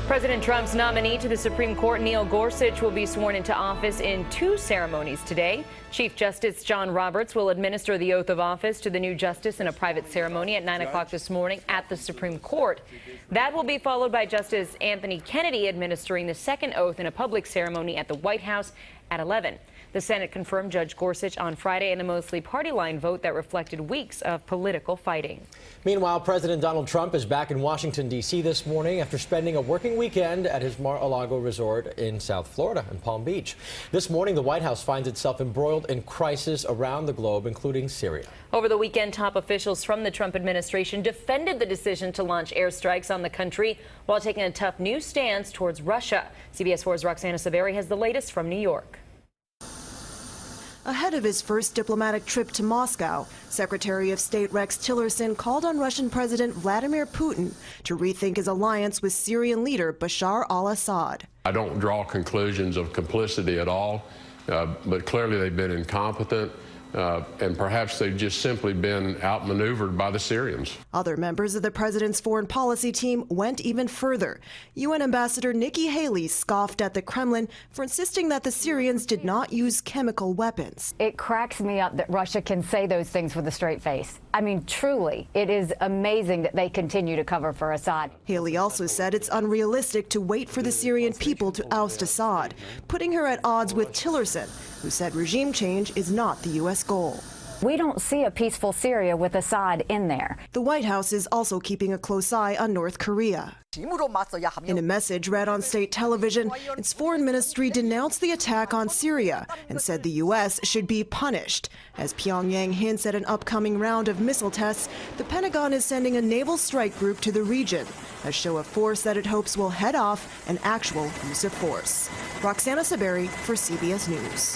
President Trump's nominee to the Supreme Court, Neil Gorsuch, will be sworn into office in two ceremonies today. Chief Justice John Roberts will administer the oath of office to the new justice in a private ceremony at 9 o'clock this morning at the Supreme Court. That will be followed by Justice Anthony Kennedy administering the second oath in a public ceremony at the White House at 11. The Senate confirmed Judge Gorsuch on Friday in a mostly party-line vote that reflected weeks of political fighting. Meanwhile, President Donald Trump is back in Washington, D.C. this morning after spending a working weekend at his Mar-a-Lago resort in South Florida and Palm Beach. This morning, the White House finds itself embroiled in crisis around the globe, including Syria. Over the weekend, top officials from the Trump administration defended the decision to launch airstrikes on the country while taking a tough new stance towards Russia. CBS 4's Roxana Saberi has the latest from New York. Ahead of his first diplomatic trip to Moscow, Secretary of State Rex Tillerson called on Russian President Vladimir Putin to rethink his alliance with Syrian leader Bashar al-Assad. I don't draw conclusions of complicity at all, but clearly they've been incompetent. And perhaps they've just simply been outmaneuvered by the Syrians. Other members of the president's foreign policy team went even further. UN Ambassador Nikki Haley scoffed at the Kremlin for insisting that the Syrians did not use chemical weapons. It cracks me up that Russia can say those things with a straight face. I mean, truly, it is amazing that they continue to cover for Assad. Haley also said it's unrealistic to wait for the Syrian people to oust Assad, putting her at odds with Tillerson, who said regime change is not the U.S. goal. We don't see a peaceful Syria with Assad in there. The White House is also keeping a close eye on North Korea. In a message read on state television, its foreign ministry denounced the attack on Syria and said the U.S. should be punished. As Pyongyang hints at an upcoming round of missile tests, the Pentagon is sending a naval strike group to the region, a show of force that it hopes will head off an actual use of force. Roxana Saberi for CBS News.